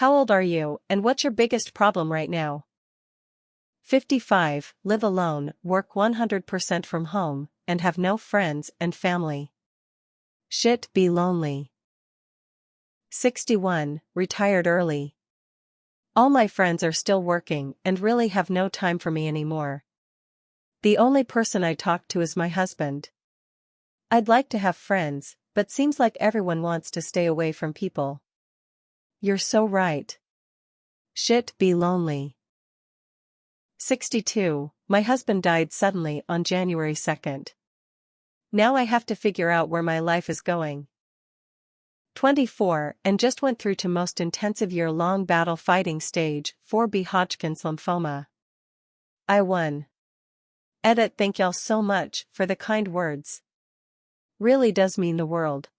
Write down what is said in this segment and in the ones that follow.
How old are you, and what's your biggest problem right now? 55, live alone, work 100% from home, and have no friends and family. Shit, be lonely. 61, retired early. All my friends are still working and really have no time for me anymore. The only person I talk to is my husband. I'd like to have friends, but seems like everyone wants to stay away from people. You're so right. Shit, be lonely. 62, my husband died suddenly on January 2nd. Now I have to figure out where my life is going. 24, and just went through to most intensive year-long battle fighting stage 4B Hodgkin's lymphoma. I won. Edit, thank y'all so much for the kind words. Really does mean the world.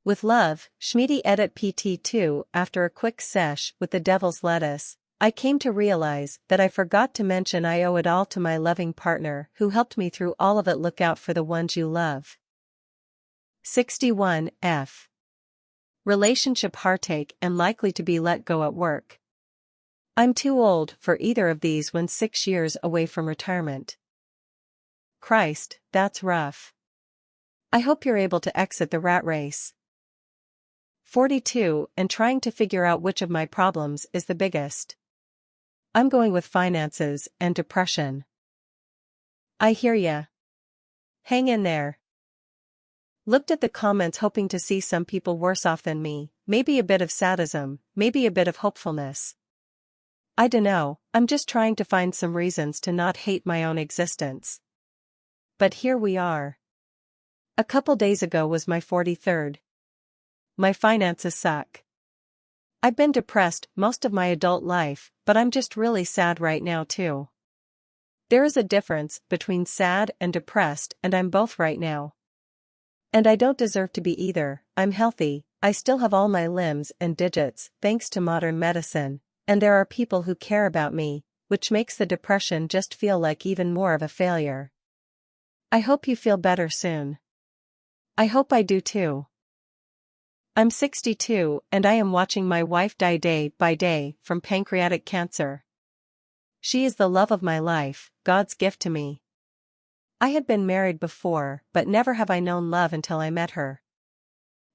With love, Schmeedy. Edit PT2. After a quick sesh with the devil's lettuce, I came to realize that I forgot to mention I owe it all to my loving partner who helped me through all of it. Look out for the ones you love. 61, F. Relationship heartache and likely to be let go at work. I'm too old for either of these when 6 years away from retirement. Christ, that's rough. I hope you're able to exit the rat race. 42, and trying to figure out which of my problems is the biggest. I'm going with finances and depression. I hear ya. Hang in there. Looked at the comments hoping to see some people worse off than me, maybe a bit of sadism, maybe a bit of hopefulness. I dunno, I'm just trying to find some reasons to not hate my own existence. But here we are. A couple days ago was my 43rd. My finances suck. I've been depressed most of my adult life, but I'm just really sad right now too. There is a difference between sad and depressed, and I'm both right now. And I don't deserve to be either. I'm healthy, I still have all my limbs and digits, thanks to modern medicine, and there are people who care about me, which makes the depression just feel like even more of a failure. I hope you feel better soon. I hope I do too. I'm 62 and I am watching my wife die day by day from pancreatic cancer. She is the love of my life, God's gift to me. I had been married before, but never have I known love until I met her.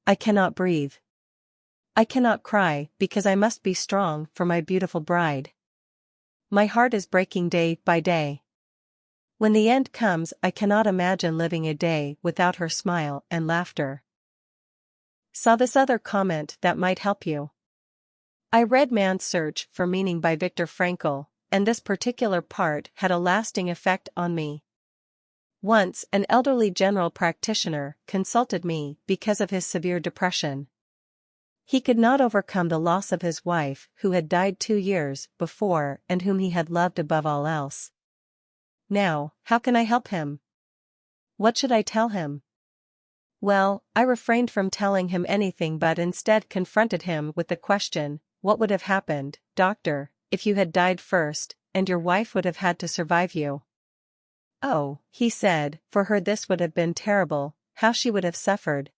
I cannot breathe. I cannot cry because I must be strong for my beautiful bride. My heart is breaking day by day. When the end comes, I cannot imagine living a day without her smile and laughter. Saw this other comment that might help you. I read Man's Search for Meaning by Viktor Frankl, and this particular part had a lasting effect on me. Once, an elderly general practitioner consulted me because of his severe depression. He could not overcome the loss of his wife, who had died 2 years before and whom he had loved above all else. Now, how can I help him? What should I tell him? Well, I refrained from telling him anything but instead confronted him with the question, what would have happened, doctor, if you had died first, and your wife would have had to survive you? Oh, he said, for her this would have been terrible, how she would have suffered.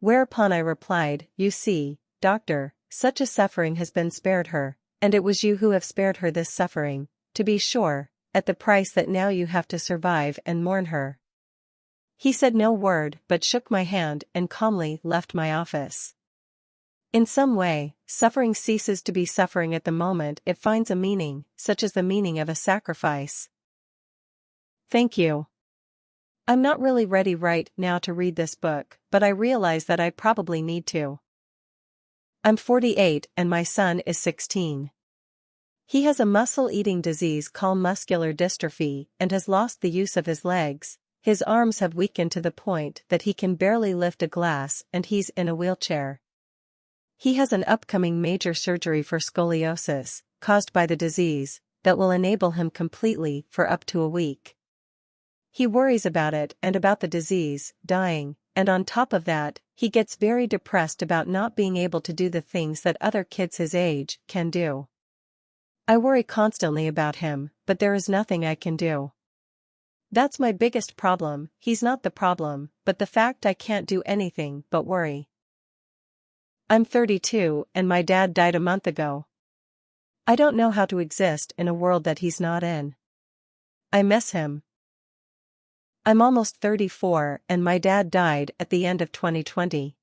Whereupon I replied, you see, doctor, such a suffering has been spared her, and it was you who have spared her this suffering, to be sure, at the price that now you have to survive and mourn her. He said no word but shook my hand and calmly left my office. In some way, suffering ceases to be suffering at the moment it finds a meaning, such as the meaning of a sacrifice. Thank you. I'm not really ready right now to read this book, but I realize that I probably need to. I'm 48 and my son is 16. He has a muscle-eating disease called muscular dystrophy and has lost the use of his legs. His arms have weakened to the point that he can barely lift a glass and he's in a wheelchair. He has an upcoming major surgery for scoliosis, caused by the disease, that will enable him completely for up to a week. He worries about it and about the disease, dying, and on top of that, he gets very depressed about not being able to do the things that other kids his age can do. I worry constantly about him, but there is nothing I can do. That's my biggest problem. He's not the problem, but the fact I can't do anything but worry. I'm 32 and my dad died a month ago. I don't know how to exist in a world that he's not in. I miss him. I'm almost 34 and my dad died at the end of 2020.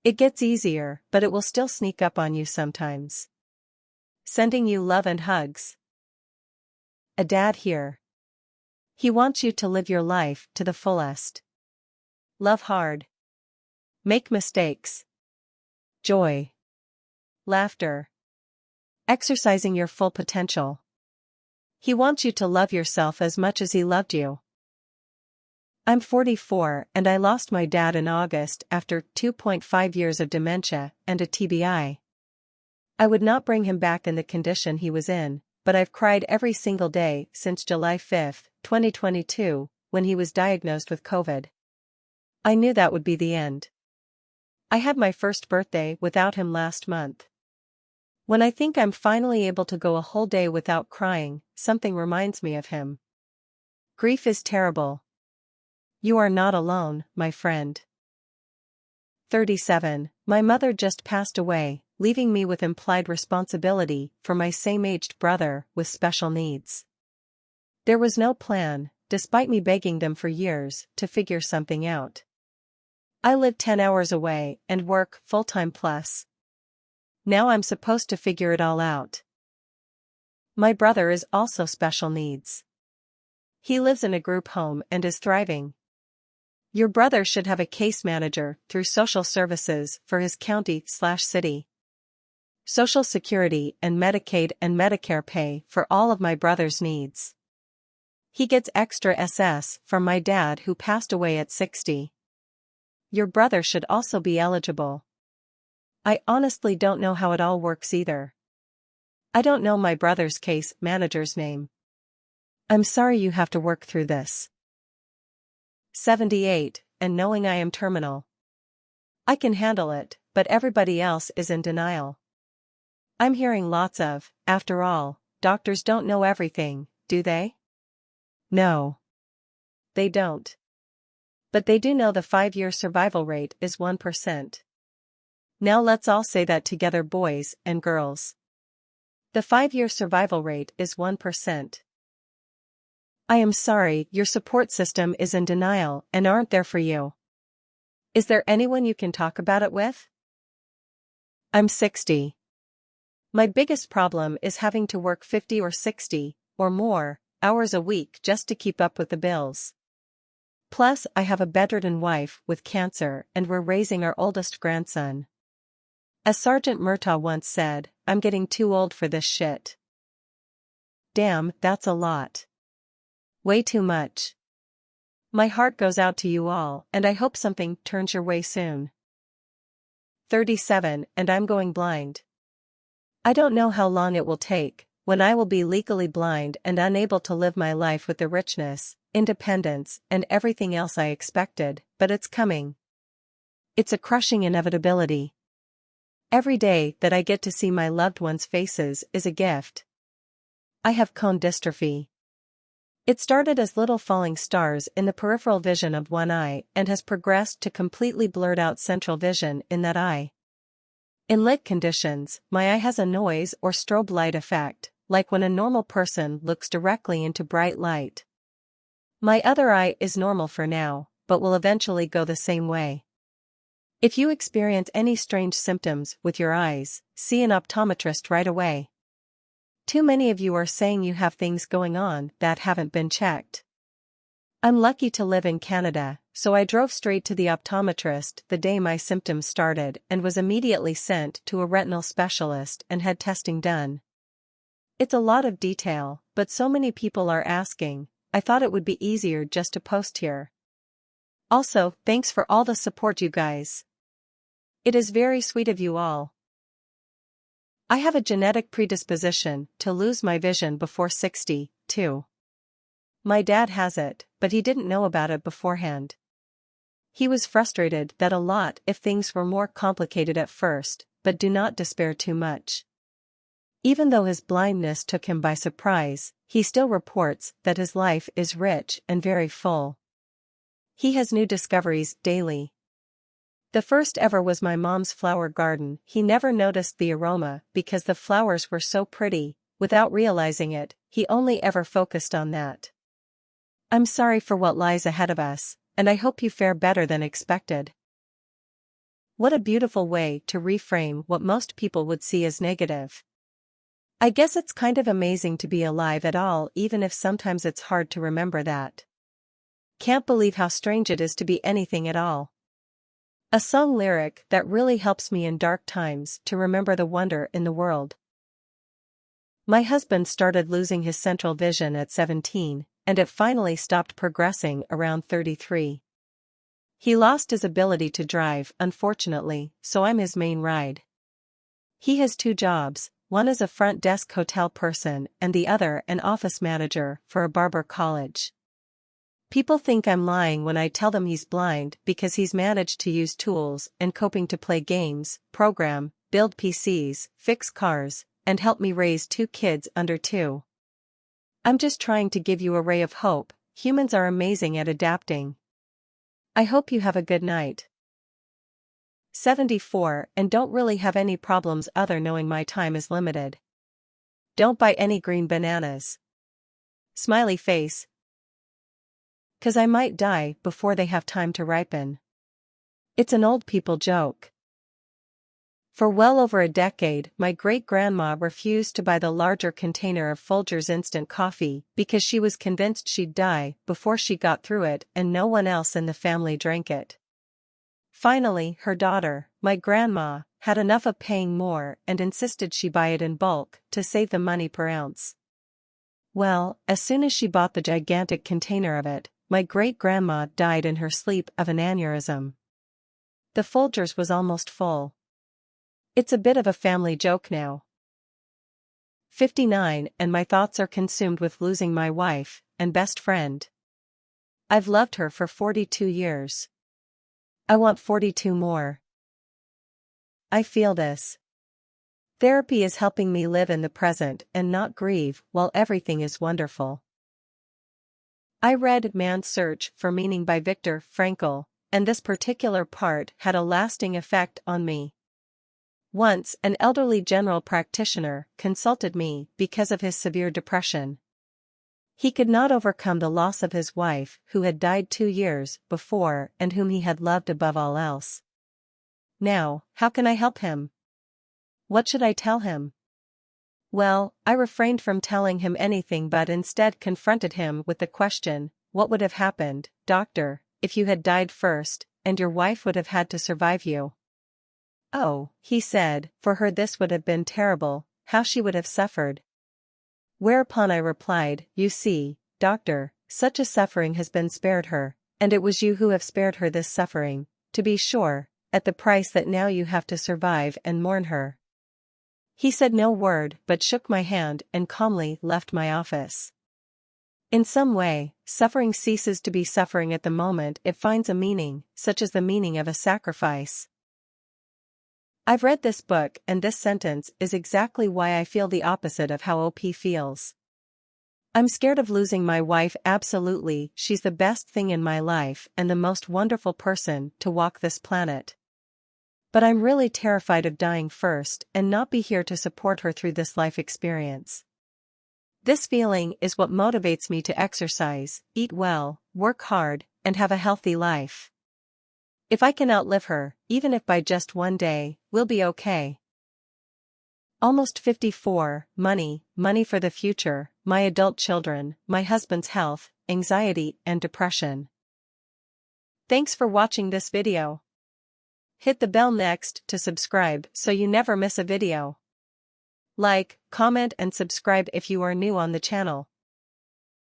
It gets easier, but it will still sneak up on you sometimes. Sending you love and hugs. A dad here. He wants you to live your life to the fullest. Love hard. Make mistakes. Joy. Laughter. Exercising your full potential. He wants you to love yourself as much as he loved you. I'm 44 and I lost my dad in August after 2.5 years of dementia and a TBI. I would not bring him back in the condition he was in, but I've cried every single day since July 5, 2022, when he was diagnosed with COVID. I knew that would be the end. I had my first birthday without him last month. When I think I'm finally able to go a whole day without crying, something reminds me of him. Grief is terrible. You are not alone, my friend. 37. My mother just passed away, leaving me with implied responsibility for my same-aged brother with special needs. There was no plan, despite me begging them for years, to figure something out. I live 10 hours away and work full-time plus. Now I'm supposed to figure it all out. My brother is also special needs. He lives in a group home and is thriving. Your brother should have a case manager through social services for his county/city. Social Security and Medicaid and Medicare pay for all of my brother's needs. He gets extra SS from my dad who passed away at 60. Your brother should also be eligible. I honestly don't know how it all works either. I don't know my brother's case manager's name. I'm sorry you have to work through this. 78, and knowing I am terminal. I can handle it, but everybody else is in denial. I'm hearing lots of, after all, doctors don't know everything, do they? No. They don't. But they do know the 5-year survival rate is 1%. Now let's all say that together, boys and girls. The 5-year survival rate is 1%. I am sorry, your support system is in denial and aren't there for you. Is there anyone you can talk about it with? I'm 60. My biggest problem is having to work 50 or 60, or more, hours a week just to keep up with the bills. Plus, I have a bedridden wife with cancer and we're raising our oldest grandson. As Sergeant Murtaugh once said, I'm getting too old for this shit. Damn, that's a lot. Way too much. My heart goes out to you all and I hope something turns your way soon. 37, and I'm going blind. I don't know how long it will take, when I will be legally blind and unable to live my life with the richness, independence, and everything else I expected, but it's coming. It's a crushing inevitability. Every day that I get to see my loved ones' faces is a gift. I have cone dystrophy. It started as little falling stars in the peripheral vision of one eye and has progressed to completely blurred out central vision in that eye. In lit conditions, my eye has a noise or strobe light effect, like when a normal person looks directly into bright light. My other eye is normal for now, but will eventually go the same way. If you experience any strange symptoms with your eyes, see an optometrist right away. Too many of you are saying you have things going on that haven't been checked. I'm lucky to live in Canada, so I drove straight to the optometrist the day my symptoms started and was immediately sent to a retinal specialist and had testing done. It's a lot of detail, but so many people are asking, I thought it would be easier just to post here. Also, thanks for all the support, you guys. It is very sweet of you all. I have a genetic predisposition to lose my vision before 60, too. My dad has it, but he didn't know about it beforehand. He was frustrated that a lot if things were more complicated at first, but do not despair too much. Even though his blindness took him by surprise, he still reports that his life is rich and very full. He has new discoveries daily. The first ever was my mom's flower garden. He never noticed the aroma because the flowers were so pretty. Without realizing it, he only ever focused on that. I'm sorry for what lies ahead of us, and I hope you fare better than expected. What a beautiful way to reframe what most people would see as negative. I guess it's kind of amazing to be alive at all, even if sometimes it's hard to remember that. Can't believe how strange it is to be anything at all. A song lyric that really helps me in dark times to remember the wonder in the world. My husband started losing his central vision at 17, and it finally stopped progressing around 33. He lost his ability to drive, unfortunately, so I'm his main ride. He has 2 jobs, one as a front desk hotel person and the other an office manager for a barber college. People think I'm lying when I tell them he's blind because he's managed to use tools and coping to play games, program, build PCs, fix cars, and help me raise 2 kids under 2. I'm just trying to give you a ray of hope. Humans are amazing at adapting. I hope you have a good night. 74 and don't really have any problems other knowing my time is limited. Don't buy any green bananas. Smiley face. 'Cause I might die before they have time to ripen. It's an old people joke. For well over a decade, my great-grandma refused to buy the larger container of Folgers instant coffee because she was convinced she'd die before she got through it and no one else in the family drank it. Finally, her daughter, my grandma, had enough of paying more and insisted she buy it in bulk to save the money per ounce. Well, as soon as she bought the gigantic container of it, my great-grandma died in her sleep of an aneurysm. The Folgers was almost full. It's a bit of a family joke now. 59 and my thoughts are consumed with losing my wife and best friend. I've loved her for 42 years. I want 42 more. I feel this. Therapy is helping me live in the present and not grieve while everything is wonderful. I read Man's Search for Meaning by Viktor Frankl, and this particular part had a lasting effect on me. Once, an elderly general practitioner consulted me because of his severe depression. He could not overcome the loss of his wife, who had died 2 years before and whom he had loved above all else. Now, how can I help him? What should I tell him? Well, I refrained from telling him anything but instead confronted him with the question, what would have happened, doctor, if you had died first, and your wife would have had to survive you? Oh, he said, for her this would have been terrible, how she would have suffered. Whereupon I replied, you see, doctor, such a suffering has been spared her, and it was you who have spared her this suffering, to be sure, at the price that now you have to survive and mourn her. He said no word but shook my hand and calmly left my office. In some way, suffering ceases to be suffering at the moment it finds a meaning, such as the meaning of a sacrifice. I've read this book and this sentence is exactly why I feel the opposite of how OP feels. I'm scared of losing my wife. Absolutely, she's the best thing in my life and the most wonderful person to walk this planet. But I'm really terrified of dying first and not be here to support her through this life experience. This feeling is what motivates me to exercise, eat well, work hard, and have a healthy life. If I can outlive her, even if by just 1 day, we'll be okay. Almost 54, money for the future, my adult children, my husband's health, anxiety and depression. Thanks for watching this video. Hit the bell next to subscribe so you never miss a video. Like, comment and subscribe if you are new on the channel.